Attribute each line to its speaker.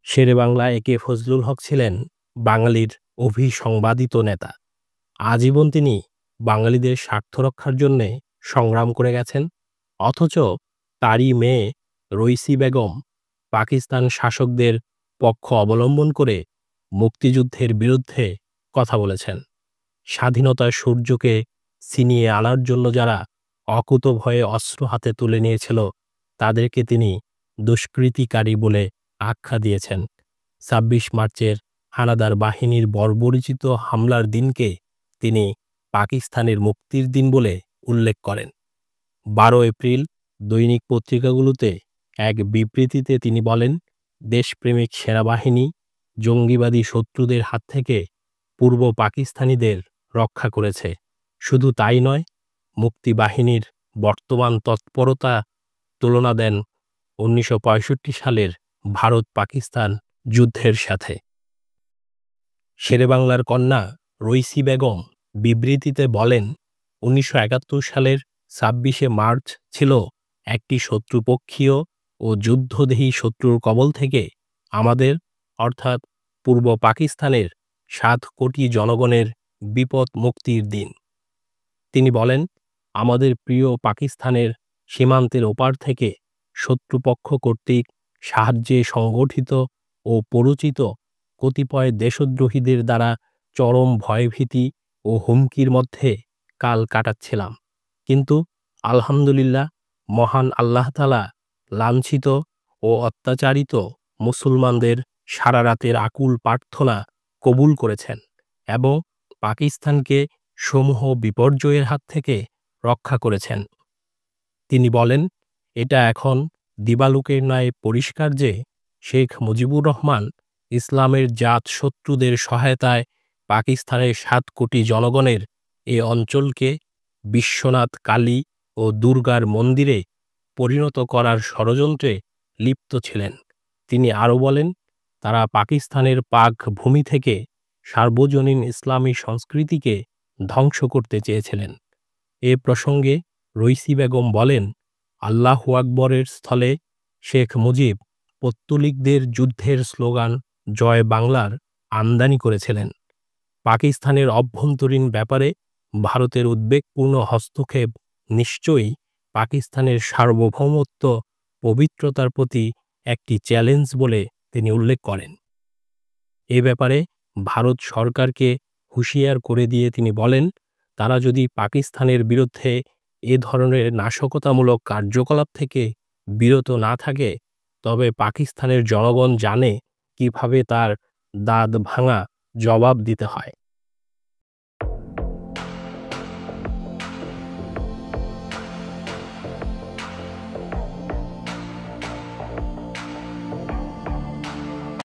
Speaker 1: শেরেবাংলা একে ফজলুল হক ছিলেন বাঙালির অভিসংবাদিত নেতা। আজীবন তিনি বাঙালিদের স্বার্থ রক্ষার জন্যে সংগ্রাম করে গেছেন। অথচ তারই মেয়ে রইসি বেগম পাকিস্তান শাসকদের পক্ষ অবলম্বন করে মুক্তিযুদ্ধের বিরুদ্ধে কথা বলেছেন। স্বাধীনতার সূর্যকে ছিনিয়ে আনার জন্য যারা অকুতোভয়ে অস্ত্র হাতে তুলে নিয়েছিল, তাদেরকে তিনি দুষ্কৃতিকারী বলে আখ্যা দিয়েছেন। ২৬ মার্চের হানাদার বাহিনীর বর্বরোচিত হামলার দিনকে তিনি পাকিস্তানের মুক্তির দিন বলে উল্লেখ করেন। ১২ এপ্রিল দৈনিক পত্রিকাগুলোতে এক বিবৃতিতে তিনি বলেন, দেশপ্রেমিক সেনাবাহিনী জঙ্গিবাদী শত্রুদের হাত থেকে পূর্ব পাকিস্তানিদের রক্ষা করেছে। শুধু তাই নয়, মুক্তিবাহিনীর বর্তমান তৎপরতা তুলনা দেন ১৯৬৫ সালের ভারত-পাকিস্তান যুদ্ধের সাথে। শেরেবাংলার কন্যা রইসি বেগম বিবৃতিতে বলেন, ১৯৭১ সালের ২৬শে মার্চ ছিল একটি শত্রুপক্ষীয় ও যুদ্ধদেহী শত্রুর কবল থেকে আমাদের অর্থাৎ পূর্ব পাকিস্তানের ৭ কোটি জনগণের বিপদ মুক্তির দিন। তিনি বলেন, আমাদের প্রিয় পাকিস্তানের সীমান্তের ওপার থেকে শত্রুপক্ষ কর্তৃক সাহায্যে সংগঠিত ও পরিচিত কতিপয় দেশদ্রোহীদের দ্বারা চরম ভয়ভীতি ও হুমকির মধ্যে কাল কাটাচ্ছিলাম। কিন্তু আলহামদুলিল্লাহ, মহান আল্লাহ তাআলা লাঞ্ছিত ও অত্যাচারিত মুসলমানদের সারা রাতের আকুল প্রার্থনা কবুল করেছেন এবং পাকিস্তানকে সমূহ বিপর্যয়ের হাত থেকে রক্ষা করেছেন। তিনি বলেন, এটা এখন দিবালোকের ন্যায় পরিষ্কার যে শেখ মুজিবুর রহমান ইসলামের জাত শত্রুদের সহায়তায় পাকিস্তানের ৭ কোটি জনগণের এ অঞ্চলকে বিশ্বনাথ কালী ও দুর্গার মন্দিরে পরিণত করার ষড়যন্ত্রে লিপ্ত ছিলেন। তিনি আরও বলেন, তারা পাকিস্তানের পাক ভূমি থেকে সার্বজনীন ইসলামী সংস্কৃতিকে ধ্বংস করতে চেয়েছিলেন। এ প্রসঙ্গে রইসি বেগম বলেন, আল্লাহু আকবরের স্থলে শেখ মুজিব পত্তলিকদের যুদ্ধের স্লোগান জয় বাংলার আমদানি করেছিলেন। পাকিস্তানের অভ্যন্তরীণ ব্যাপারে ভারতের উদ্বেগপূর্ণ হস্তক্ষেপ নিশ্চয়ই পাকিস্তানের সার্বভৌমত্ব পবিত্রতার প্রতি একটি চ্যালেঞ্জ বলে তিনি উল্লেখ করেন। এ ব্যাপারে ভারত সরকারকে হুঁশিয়ার করে দিয়ে তিনি বলেন, তারা যদি পাকিস্তানের বিরুদ্ধে এ ধরনের নাশকতামূলক কার্যকলাপ থেকে বিরত না থাকে, তবে পাকিস্তানের জনগণ জানে কিভাবে তার দাঁত ভাঙা জবাব দিতে হয়।